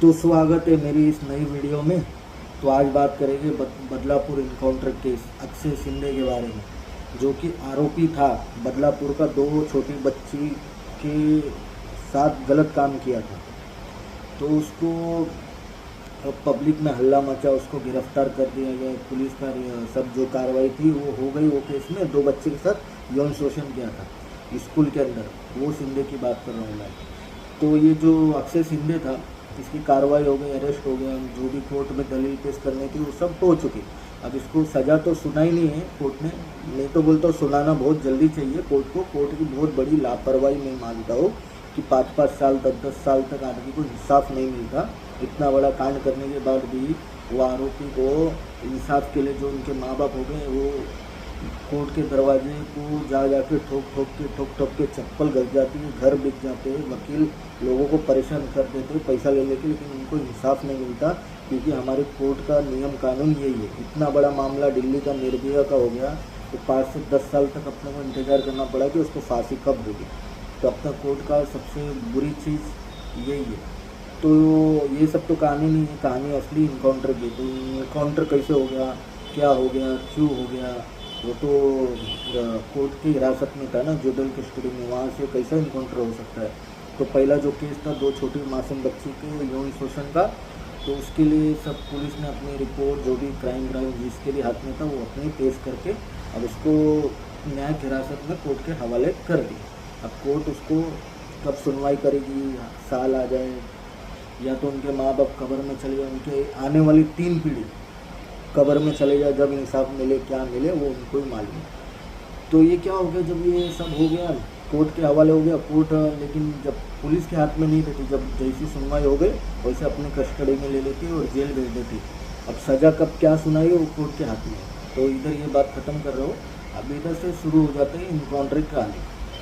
तो स्वागत है मेरी इस नई वीडियो में। तो आज बात करेंगे बदलापुर इनकाउंटर केस अक्षय शिंदे के बारे में, जो कि आरोपी था। बदलापुर का दो छोटी बच्ची के साथ गलत काम किया था, तो उसको पब्लिक में हल्ला मचा, उसको गिरफ्तार कर दिया गया। पुलिस का सब जो कार्रवाई थी वो हो गई। वो केस में दो बच्चे के साथ यौन शोषण किया था स्कूल के अंदर, वो शिंदे की बात कर रहा हूँ मैं। तो ये जो अक्षय शिंदे था, इसकी कार्रवाई हो गई, अरेस्ट हो गया। जो भी कोर्ट में दलील पेश करने थी वो सब हो चुकी। अब इसको सज़ा तो सुनाई नहीं है कोर्ट ने। मैं तो बोलता हूँ सुनाना बहुत जल्दी चाहिए कोर्ट को। कोर्ट की बहुत बड़ी लापरवाही मैं मानता हूँ कि 5-5 साल 10-10 साल तक आदमी को इंसाफ नहीं मिलता। इतना बड़ा कांड करने के बाद भी वो आरोपी को इंसाफ के लिए जो उनके माँ बाप हो गए, वो कोर्ट के दरवाजे को जाके ठोक ठोक के चप्पल गल जाती है, घर बिक जाते हैं, वकील लोगों को परेशान कर देते हैं पैसा ले लेके, लेकिन उनको इंसाफ नहीं मिलता। क्योंकि हमारे कोर्ट का नियम कानून यही है। इतना बड़ा मामला दिल्ली का निर्भया का हो गया, तो 5 से 10 साल तक अपने को इंतज़ार करना पड़ा कि उसको फांसी कब होगी। तो अब तक कोर्ट का सबसे बुरी चीज़ यही है। तो ये सब तो कहानी नहीं है, कहानी असली इनकाउंटर की। तो इनकाउंटर कैसे हो गया, क्या हो गया, क्यों हो गया, वो तो कोर्ट की हिरासत में था ना, जुडियल कस्टडी में। वहाँ से कैसा इनकाउंटर हो सकता है। तो पहला जो केस था 2 छोटी मासूम बच्ची के यौन शोषण का, तो उसके लिए सब पुलिस ने अपनी रिपोर्ट, जो भी क्राइम ब्रांच जिसके भी हाथ में था, वो अपनी पेश करके अब उसको न्यायिक हिरासत में कोर्ट के हवाले कर दी। अब कोर्ट उसको कब सुनवाई करेगी, साल आ जाए या तो उनके माँ बाप कब्र में चले जाए, उनके आने वाली 3 पीढ़ी कब्र में चले जाए, जब इंसाफ मिले क्या मिले वो उनको ही मालूम है। तो ये क्या हो गया, जब ये सब हो गया कोर्ट के हवाले हो गया कोर्ट, लेकिन जब पुलिस के हाथ में नहीं रहती, जब जैसी सुनवाई हो गई वैसे अपनी कस्टडी में ले लेती और जेल भेज देती। अब सज़ा कब क्या सुनाई वो कोर्ट के हाथ में। तो इधर ये बात ख़त्म कर रहा हूँ। अब इधर से शुरू हो जाते हैं इनकाउंटर की कहानी।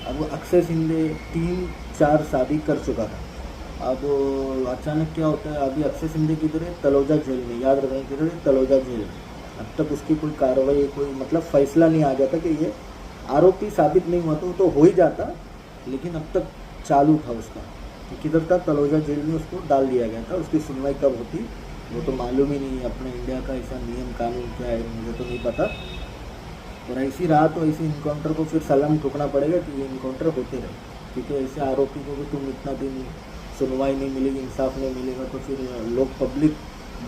अब अक्षय शिंदे 3-4 शादी कर चुका था। अब अचानक क्या होता है, अभी अक्षय शिंदे किधर है, तलोजा जेल में। याद रखें किधर है, तलोजा जेल में। अब तक उसकी कोई कार्रवाई, कोई मतलब फैसला नहीं आ जाता कि ये आरोपी साबित नहीं हुआ तो हो ही जाता, लेकिन अब तक चालू था उसका। किधर था, तलोजा जेल में उसको डाल दिया गया था। उसकी सुनवाई कब होती वो तो मालूम ही नहीं है। अपने इंडिया का ऐसा नियम कानून क्या है मुझे तो नहीं पता। और ऐसी रहा तो ऐसे इनकाउंटर को फिर सलाम ठोकना पड़ेगा कि ये इनकाउंटर होते रहे। क्योंकि ऐसे आरोपी को भी तुम इतना दिन सुनवाई नहीं मिलेगी, इंसाफ नहीं मिलेगा, तो फिर लोग पब्लिक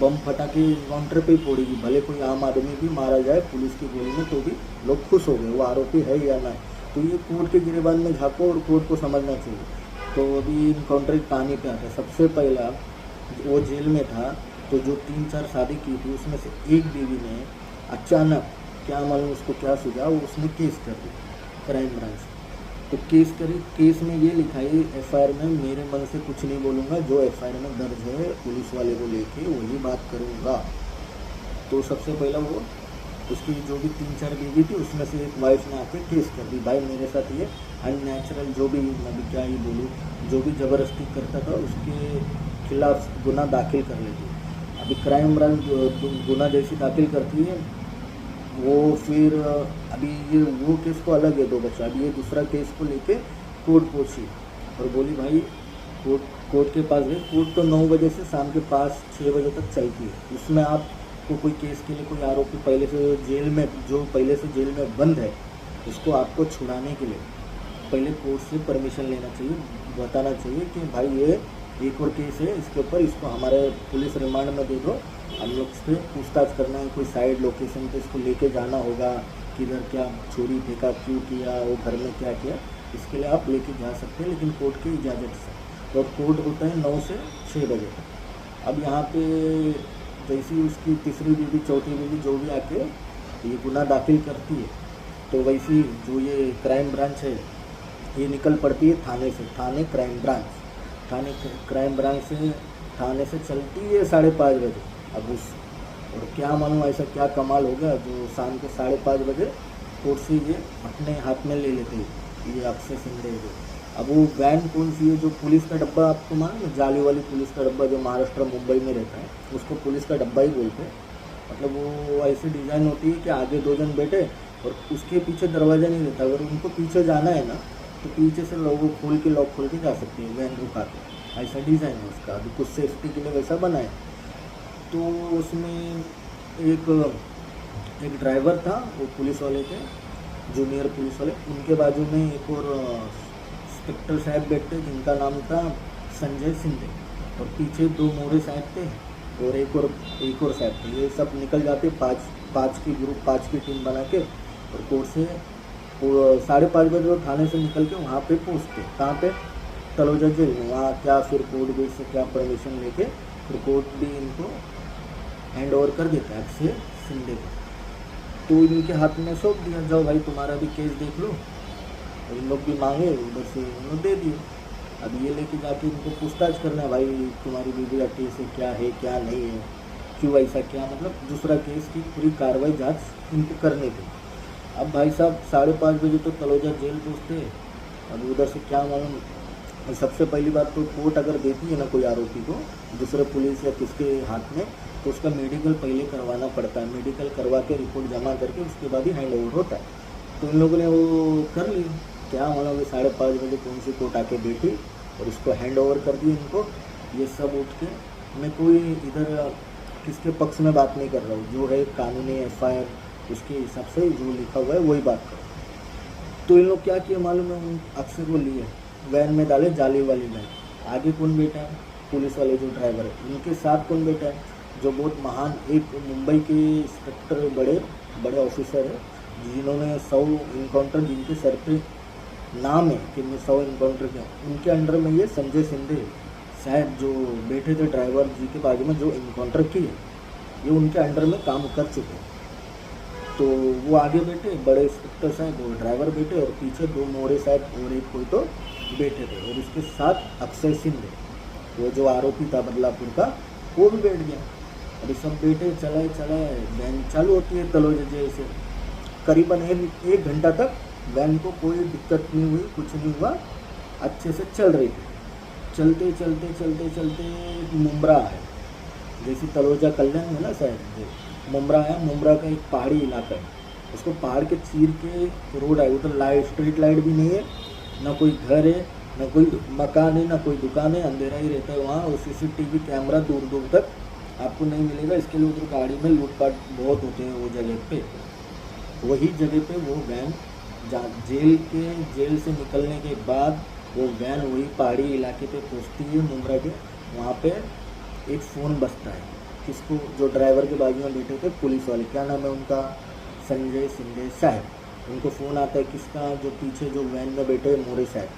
बम फटाके इनकाउंटर पे ही फोड़ेगी। भले कोई आम आदमी भी मारा जाए पुलिस की गोली में, तो भी लोग खुश हो गए वो आरोपी है या ना। तो ये कोर्ट के गिरेबान में झाँको और कोर्ट को समझना चाहिए। तो अभी इनकाउंटर की कहानी पे आता है। सबसे पहला वो जेल में था, तो जो 3-4 शादी की थी उसमें से एक बीवी ने अचानक, क्या मालूम उसको क्या सूझा, वो उसने केस कर दी क्राइम ब्रांच। तो केस करी। केस में ये लिखा है एफआईआर में, मेरे मन से कुछ नहीं बोलूँगा, जो एफआईआर में दर्ज है पुलिस वाले को लेके वही बात करूँगा। तो सबसे पहला वो उसकी जो भी 3-4 बीवी थी उसमें से एक वाइफ ने आके केस कर दी, भाई मेरे साथ ये अननेचुरल, जो भी मैं भी क्या ही बोलूँ, जो भी ज़बरदस्ती करता था उसके खिलाफ गुना दाखिल कर लेती। अभी क्राइम ब्रांच गुना जैसी दाखिल करती है वो, फिर अभी ये वो केस को अलग है 2 बच्चा। अभी ये दूसरा केस को लेके कोर्ट पहुंची और बोली भाई कोर्ट के पास गई। कोर्ट तो 9 बजे से शाम के 5-6 बजे तक चलती है। उसमें आपको कोई केस के लिए कोई आरोपी पहले से जेल में, जो पहले से जेल में बंद है, उसको आपको छुड़ाने के लिए पहले कोर्ट से परमिशन लेना चाहिए, बताना चाहिए कि भाई ये एक और केस है इसके ऊपर, इसको हमारे पुलिस रिमांड में दे दो, हम लोग से पूछताछ करना है, कोई साइड लोकेशन पे इसको लेके जाना होगा, किधर क्या चोरी फेंका, क्यों किया, वो घर में क्या किया, इसके लिए आप लेके जा सकते हैं, लेकिन कोर्ट की इजाज़त से। और कोर्ट होता है 9 से 6 बजे तक। अब यहाँ पे जैसी उसकी तीसरी बीवी, चौथी बीवी जो भी आके ये गुना दाखिल करती है, तो वैसी जो ये क्राइम ब्रांच है ये निकल पड़ती है थाने से। थाने क्राइम ब्रांच से थाने से चलती है 5:30 बजे। अब उस और क्या मालूम ऐसा क्या कमाल हो गया जो शाम के 5:30 बजे कोर्ट से ये अपने हाथ में ले लेते हैं ये अक्षय शिंदे को। अब वो वैन कौन सी है, जो पुलिस का डब्बा, आपको मालूम जाली वाली पुलिस का डब्बा जो महाराष्ट्र मुंबई में रहता है, उसको पुलिस का डब्बा ही बोलते हैं। मतलब वो ऐसी डिज़ाइन होती है कि आगे 2 जन बैठे और उसके पीछे दरवाज़ा नहीं रहता। अगर उनको पीछे जाना है ना, तो पीछे से लोगों खोल के लॉक खोल के जा सकते हैं वैन रुका के। ऐसा डिज़ाइन है उसका, अभी कुछ सेफ्टी के लिए वैसा बना है। तो उसमें एक एक ड्राइवर था, वो पुलिस वाले थे, जूनियर पुलिस वाले, उनके बाजू में एक और इंस्पेक्टर साहब बैठते जिनका नाम था संजय सिंधे, और पीछे 2 मोरे साहब थे और एक और साहब थे। ये सब निकल जाते पाँच की ग्रुप, 5 की टीम बना के, और कोर्ट से 5:30 बजे वो थाने से निकल के वहाँ पे पहुँचते। कहाँ पे? तलोजा जेल में। वहाँ क्या फिर कोर्ट गेट से क्या परमिशन लेके फिर कोर्ट भी इनको हैंड ओवर कर देता है अक्षय शिंदे को। तो इनके हाथ में सौंप दिया, जाओ भाई तुम्हारा भी केस देख लो। और इन लोग भी मांगे, उधर से उन्होंने दे दिए। अब ये लेके जाके इनको पूछताछ करना है, भाई तुम्हारी बीबी अट्टी से क्या है क्या नहीं है, क्यों ऐसा क्या, मतलब दूसरा केस की पूरी कार्रवाई जांच इनको करने थी। अब भाई साहब 5:30 बजे तो तलोजा जेल पहुँचते। अब उधर से क्या मालूम, सबसे पहली बात तो कोर्ट अगर देती है ना कोई आरोपी को दूसरे पुलिस या किसके हाथ में, तो उसका मेडिकल पहले करवाना पड़ता है। मेडिकल करवा के रिपोर्ट जमा करके उसके बाद ही हैंड ओवर होता है। तो इन लोगों ने वो कर ली। क्या मतलब 5:30 बजे कौन सी कोर्ट आके बैठी और उसको हैंड ओवर कर दी इनको। ये सब उठ के, मैं कोई इधर किसके पक्ष में बात नहीं कर रहा हूँ, जो है कानूनी FIR उसके हिसाब से जो लिखा हुआ है वही बात करो। तो इन लोग क्या किए मालूम है, अक्षय को लिए वैन में डाले, जाली वाली वैन। आगे कौन बैठा है? पुलिस वाले जो ड्राइवर है। उनके साथ कौन बैठा है? जो बहुत महान एक मुंबई के इंस्पेक्टर, बड़े ऑफिसर है, जिन्होंने 100 इनकाउंटर, जिनके सर पे नाम है कि मैं 100 इनकाउंटर किया, उनके अंडर में ये संजय सिंधे साहब जो बैठे थे ड्राइवर जी के बाजू में, जो इनकाउंटर किए, ये उनके अंडर में काम कर चुके हैं। तो वो आगे बैठे बड़े इंस्पेक्टर साहब और ड्राइवर बैठे, और पीछे 2 मोरे साहब और एक कोई तो बैठे थे, और उसके साथ अक्षय सिंधे वो जो आरोपी था बदलापुर का, वो भी बैठ गया। अभी सब बैठे, चलाए वैन चालू होती है तलोजा जेल से। करीबन 1 घंटा तक वैन को कोई दिक्कत नहीं हुई, कुछ नहीं हुआ, अच्छे से चल रही थी। चलते मुमरा है, जैसे तलोजा कल्याण है ना शायद, मुमरा है। मुमरा का एक पहाड़ी इलाका है, उसको पहाड़ के चीर के रोड है। उधर लाइट, स्ट्रीट लाइट भी नहीं है, ना कोई घर है, ना कोई मकान है, ना कोई दुकान है, अंधेरा ही रहता है वहाँ। और CCTV कैमरा दूर दूर तक आपको नहीं मिलेगा। इसके लिए उधर गाड़ी में लूटपाट बहुत होते हैं वो जगह पे। वही जगह पे वो वैन जेल से निकलने के बाद वो वैन वही पहाड़ी इलाके पे पहुँचती है मुमरा के। वहाँ पे एक फ़ोन बजता है, किसको? जो ड्राइवर के बाजू में बैठे थे पुलिस वाले, क्या नाम है उनका? संजय सिंधे साहब। उनको फ़ोन आता है, किसका? जो पीछे जो वैन में बैठे मोरे साहब,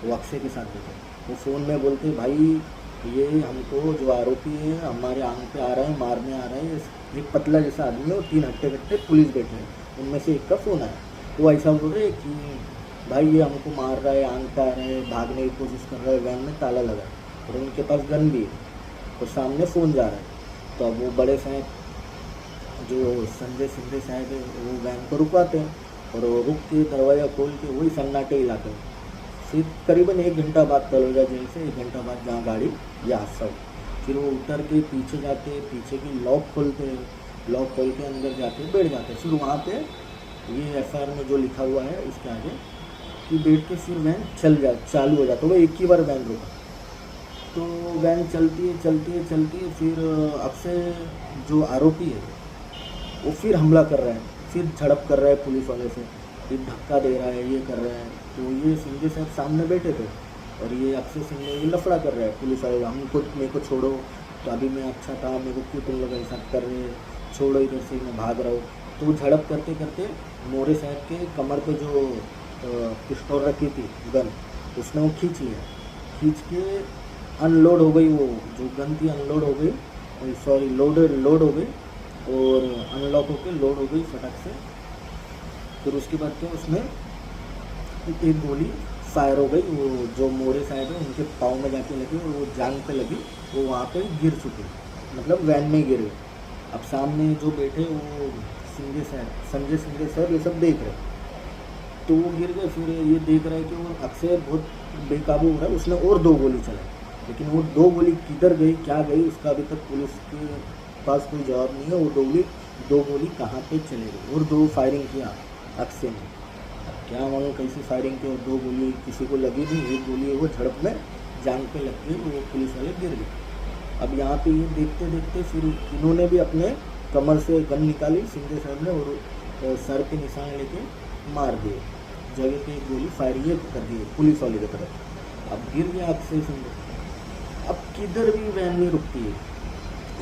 वो अक्षय के साथ बैठे। वो फ़ोन में बोलते, भाई ये हमको जो आरोपी है हमारे आंग पे आ रहा है, मारने आ रहा है। एक पतला जैसा आदमी है और 3 हट्टे पुलिस बैठे हैं, उनमें से एक का फ़ोन आया। वो ऐसा बोल रहे कि भाई ये हमको मार रहा है, आंग पे आ रहा है, भागने की कोशिश कर रहा है, वैन में ताला लगा है, और उनके पास गन भी है, और सामने फ़ोन जा रहा है। तो अब वो बड़े साहब जो संजय सिंधे साहब है, वो वैन को रुकवाते हैं, और वो रुक के दरवाज़ा खोल के वही सन्नाटे इलाके में फिर करीबन 1 घंटा बाद तलोजा जेल से 1 घंटा बाद जहाँ गाड़ी या सब, फिर वो उतर के पीछे जाके पीछे की लॉक खोलते हैं, लॉक खोल के अंदर जाके बैठ जाते हैं। फिर वहाँ पे ये FIR में जो लिखा हुआ है इसके आगे कि बैठ के फिर वैन चालू हो जाता है। वो एक ही बार वैन रुका, तो वैन चलती है। फिर अक्षय जो आरोपी है वो फिर हमला कर रहा है, फिर झड़प कर रहा है पुलिस वाले से, फिर धक्का दे रहा है, ये कर रहा है। तो ये सिंधे साहब सामने बैठे थे, और ये अक्षय सिंह ये लफड़ा कर रहा है पुलिस वाले, मेरे को छोड़ो, तो अभी मैं अच्छा था, मेरे को क्यों तुम लोग ऐसा कर रहे हैं, छोड़ो इधर से, मैं भाग रहा हूँ। तो झड़प करते करते मोरे साहब के कमर पे जो पिस्टल रखी थी गन, उसने वो खींच लिया, खींच के अनलोड हो गई। वो जो गन थी अनलोड हो गई, सॉरी लोड हो गई, और अनलॉक होकर लोड हो गई फटक से। फिर उसके बाद क्या, उसमें एक गोली फायर हो गई। वो जो मोरे साहब है उनके पाँव में जाके लगी, और वो जांग पे लगी, वो वहाँ पे गिर चुके, मतलब वैन में गिर गए। अब सामने जो बैठे वो संजय सिंधे साहब ये सब देख रहे, तो वो गिर गए। फिर ये देख रहा है कि वो अक्षय बहुत बेकाबू हो रहा है, उसने और 2 गोली चलाई, लेकिन वो 2 गोली किधर गई, क्या गई, उसका अभी तक पुलिस के पास कोई जवाब नहीं है। वो 2 गोली कहाँ पे चले गई, और 2 फायरिंग किया अक्षय ने। क्या मालूम कैसी फायरिंग की, और 2 गोली किसी को लगी नहीं, एक गोली वो झड़प में जांग पे लग के वो पुलिस वाले गिर गए। अब यहाँ पे ये देखते देखते फिर इन्होंने भी अपने कमर से गन निकाली शिंदे साहब ने, और सर पे निशान लेके मार दिए, जगह पे एक गोली फायर ये कर दी पुलिस वाले की तरफ। अब गिर गया अक्षय शिंदे। अब किधर भी वैन नहीं रुकती है,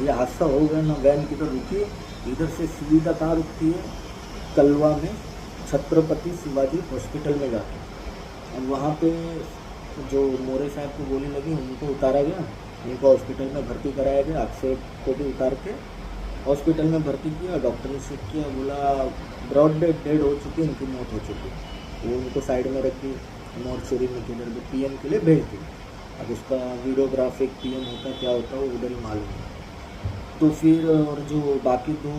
ये हादसा हो गया ना, वैन किधर रुकी, इधर से सीधा कहाँ रुकती है, कलवा में छत्रपति शिवाजी हॉस्पिटल में जाके। अब वहाँ पे जो मोरे साहब को गोली लगी उनको उतारा गया, उनको हॉस्पिटल में भर्ती कराया गया, अक्षय को भी उतार के हॉस्पिटल में भर्ती किया। डॉक्टर ने चेक किया, बोला ब्रॉड डेड हो चुकी, इनकी मौत हो चुकी। वो उनको साइड में रख दी, मॉर्चरी में किधर भी पीएम के लिए भेज दी। अब उसका वीडियोग्राफिक पीएम होता क्या होता वो उधर ही मालूम है। तो फिर और जो बाकी दो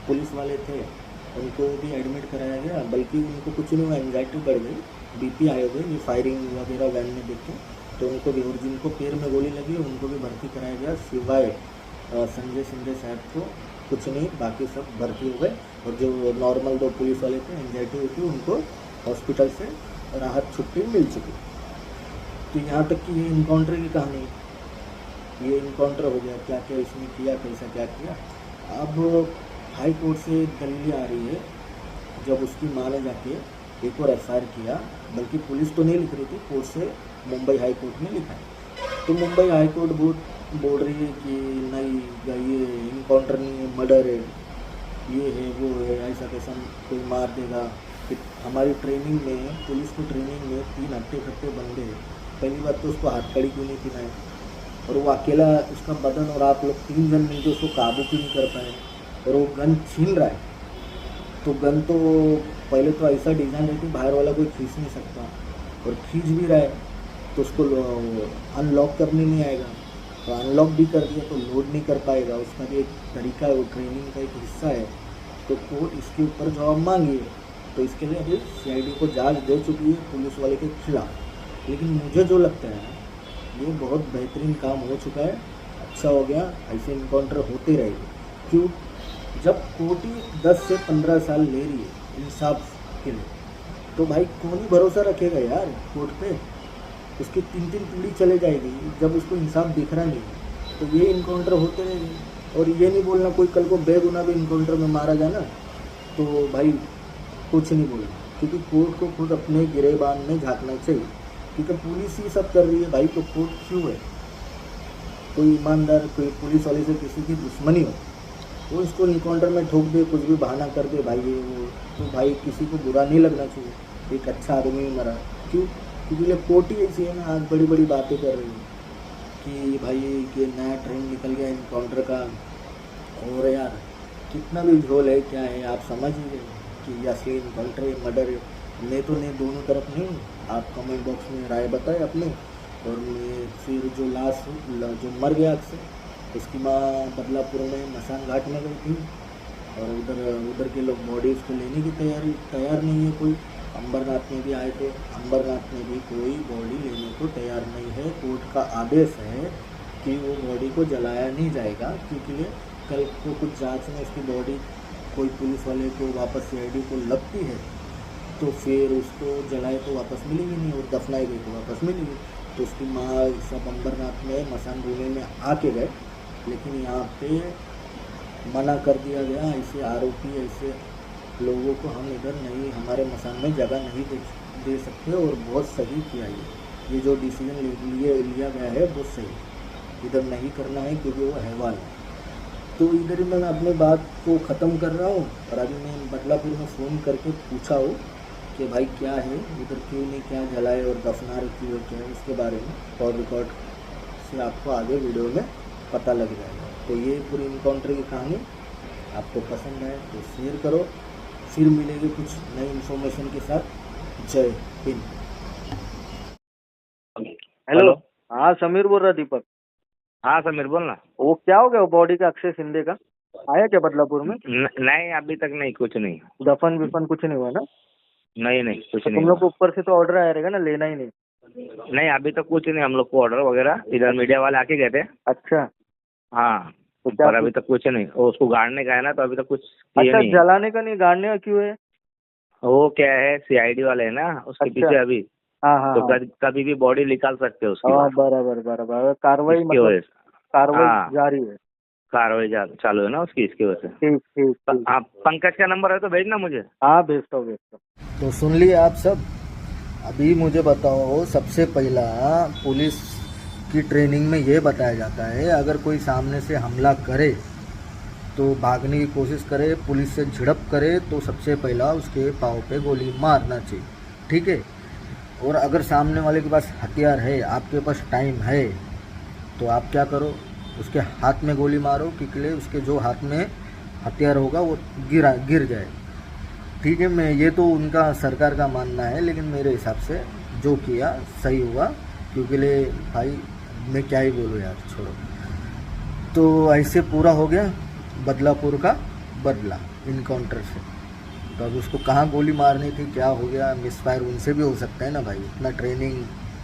पुलिस वाले थे उनको भी एडमिट कराया गया, बल्कि उनको कुछ नहीं हुआ, एंजाइटी बढ़ गई, बीपी आए हुए, ये फायरिंग वगैरह वैन में देखे तो उनको भी, और जिनको पैर में गोली लगी उनको भी भर्ती कराया गया, सिवाय संजय शिंदे साहब को कुछ नहीं, बाकी सब भर्ती हो गए। और जो नॉर्मल दो पुलिस वाले थे एंजाइटी हुई थी उनको हॉस्पिटल से राहत छुट्टी मिल चुकी। तो यहाँ तक कि ये इनकाउंटर की कहानी, ये इनकाउंटर हो गया, क्या क्या इसने किया, कैसा क्या किया। अब हाई कोर्ट से दलीलें आ रही है, जब उसकी माँ ने जाके एक और एफआईआर किया, बल्कि पुलिस तो नहीं लिख रही थी, कोर्ट से मुंबई हाई कोर्ट में लिखा है। तो मुंबई हाई कोर्ट बोल रही है कि नहीं, ये इनकाउंटर नहीं है, मर्डर है, ये है वो है, ऐसा कैसा कोई मार देगा। कि हमारी ट्रेनिंग में, पुलिस की ट्रेनिंग में 3 हट्टे खट्टे बंदे हैं, पहली बात तो उसको हाथ कड़ी क्यों नहीं पिनाए, और वो अकेला उसका बदन, और आप लोग 3 जन मिलकर उसको काबू क्यों नहीं कर पाए, और वो गन छीन रहा है। तो गन तो पहले तो ऐसा डिज़ाइन है कि बाहर वाला कोई खींच नहीं सकता, और खींच भी रहा है तो उसको अनलॉक करने नहीं आएगा, तो अनलॉक भी कर दिया तो लोड नहीं कर पाएगा, उसका भी एक तरीका है, वो ट्रेनिंग का एक हिस्सा है। तो कोर्ट इसके ऊपर जवाब मांगी है, तो इसके लिए अभी सीआईडी को जांच दे चुकी है पुलिस वाले के खिलाफ। लेकिन मुझे जो लगता है ये बहुत बेहतरीन काम हो चुका है, अच्छा हो गया, ऐसे इनकाउंटर होते रहेंगे। क्यों? जब कोर्ट ही 10 से 15 साल ले रही है इंसाफ के लिए, तो भाई कौन ही भरोसा रखेगा यार कोर्ट पे, उसकी 3-3 पीढ़ी चले जाएगी जब उसको इंसाफ दिख रहा नहीं है। तो ये इनकाउंटर होते रहेंगे, और ये नहीं बोलना कोई कल को बेगुनाह भी इनकाउंटर में मारा जाए ना, तो भाई कुछ नहीं बोलना, क्योंकि कोर्ट को खुद अपने गिरेबान में झांकना चाहिए, क्योंकि पुलिस ही सब कर रही है भाई, तो कोर्ट क्यों है? कोई ईमानदार, कोई पुलिस वाले से किसी की दुश्मनी हो, वो इसको इनकाउंटर में ठोक दे, कुछ भी बहाना कर दे भाई ये वो, तो भाई किसी को बुरा नहीं लगना चाहिए, एक अच्छा आदमी मरा। क्यों? क्योंकि ये कोर्ट ही ऐसी है ना, आज बड़ी बड़ी बातें कर रही है कि भाई ये नया ट्रेंड निकल गया इनकाउंटर का, और यार कितना भी झोल है क्या है, आप समझ ही गए कि असली इनकाउंटर है, मर्डर है। मैं तो नहीं, दोनों तरफ नहीं, आप कमेंट बॉक्स में राय बताएं अपने। और मैं फिर जो लाश जो मर गया अक्सर, उसकी माँ बदलापुर में मसान घाट में गई थी, और उधर के लोग बॉडी उसको लेने की तैयार नहीं है कोई। अंबरनाथ में भी आए थे, अंबरनाथ में भी कोई बॉडी लेने को तैयार नहीं है। कोर्ट का आदेश है कि वो बॉडी को जलाया नहीं जाएगा, क्योंकि कल को कुछ जांच में उसकी बॉडी कोई पुलिस वाले को वापस सीआईडी को लगती है, तो फिर उसको जलाए तो वापस मिलेगी नहीं, और दफनाई गई तो वापस मिलेगी। तो उसकी माँ सब अंबरनाथ में मसान भूमि में आके गए, लेकिन यहाँ पे मना कर दिया गया, ऐसे आरोपी, ऐसे लोगों को हम इधर नहीं, हमारे मसान में जगह नहीं दे सकते। और बहुत सही किया ये जो डिसीजन लिया गया है बहुत सही, इधर नहीं करना है क्योंकि वो हैवान है। तो इधर ही मैं अपनी बात को ख़त्म कर रहा हूँ, और अभी मैं बदलापुर में फ़ोन करके पूछा हो कि भाई क्या है इधर, क्यों नहीं क्या जलाए और दफना रखी हो क्या है, उसके बारे में कॉल रिकॉर्ड से आपको आगे वीडियो में पता लग जाएगा। तो ये पूरी इनकाउंटर की कहानी आपको पसंद आए तो शेयर करो, फिर मिलेंगे कुछ नई इन्फॉर्मेशन के साथ। जय हिंद। हेलो। हाँ समीर बोल रहा दीपक। हाँ समीर बोल ना। वो क्या हो गया बॉडी का अक्षय शिंदे का, आया क्या बदलापुर में? नहीं अभी तक नहीं, कुछ नहीं, दफन विफन कुछ नहीं हुआ ना? नहीं कुछ तो नहीं तुम लोग को हुआ। ऊपर से तो ऑर्डर आया रहेगा ना, लेना ही नहीं? नहीं अभी तक कुछ नहीं, हम लोग को ऑर्डर वगैरह इधर मीडिया वाले आके गए थे। अच्छा, हाँ तो क्या पर अभी तक कुछ नहीं, वो उसको गाड़ने का है ना, तो अभी तक कुछ किए अच्छा, नहीं। जलाने का नहीं, गाड़ने का क्यों है? वो क्या है, सीआईडी वाले है ना उसके अच्छा। पीछे अभी। हाँ हाँ तो हाँ कभी भी बॉडी निकाल सकते हो उसकी हाँ, बाहर। बराबर बराबर, कार्रवाई इसकी मतलब वजह से कार्रवाई हाँ जारी है। कार्रवाई चालू है ना उसकी, इसकी वजह से। ठीक ठीक ठीक। आप पंकज का नंबर है तो भेजना मुझे। हाँ भेजता हूँ भेजता हूँ। तो सुन लिए आप सब। अभी मुझे बताओ, सबसे पहला पुलिस की ट्रेनिंग में ये बताया जाता है, अगर कोई सामने से हमला करे तो भागने की कोशिश करे, पुलिस से झड़प करे, तो सबसे पहला उसके पाँव पे गोली मारना चाहिए, ठीक है। और अगर सामने वाले के पास हथियार है, आपके पास टाइम है, तो आप क्या करो, उसके हाथ में गोली मारो कि उसके जो हाथ में हथियार होगा वो गिर जाए, ठीक है। मैं ये तो उनका सरकार का मानना है, लेकिन मेरे हिसाब से जो किया सही हुआ, क्योंकि भाई मैं क्या ही बोलूँ यार, छोड़ो। तो ऐसे पूरा हो गया बदलापुर का बदला इनकाउंटर से। तो अब उसको कहाँ गोली मारनी थी, क्या हो गया, मिसफायर उनसे भी हो सकता है ना भाई, इतना ट्रेनिंग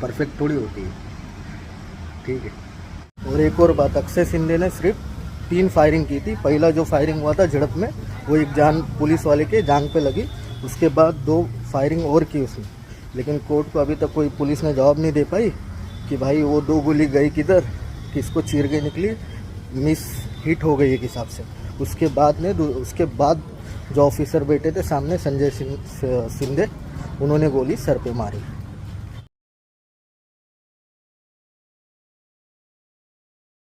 परफेक्ट थोड़ी होती है, ठीक है। और एक और बात, अक्षय शिंदे ने सिर्फ 3 फायरिंग की थी। पहला जो फायरिंग हुआ था झड़प में, वो एक पुलिस वाले के जांग पे लगी, उसके बाद 2 फायरिंग और की उसने, लेकिन कोर्ट को अभी तक कोई पुलिस ने जवाब नहीं दे पाई कि भाई वो 2 गोली गई किधर, किसको चीर के निकली, मिस हिट हो गई एक हिसाब से। उसके बाद जो ऑफिसर बैठे थे सामने, संजय शिंदे, उन्होंने गोली सर पे मारी।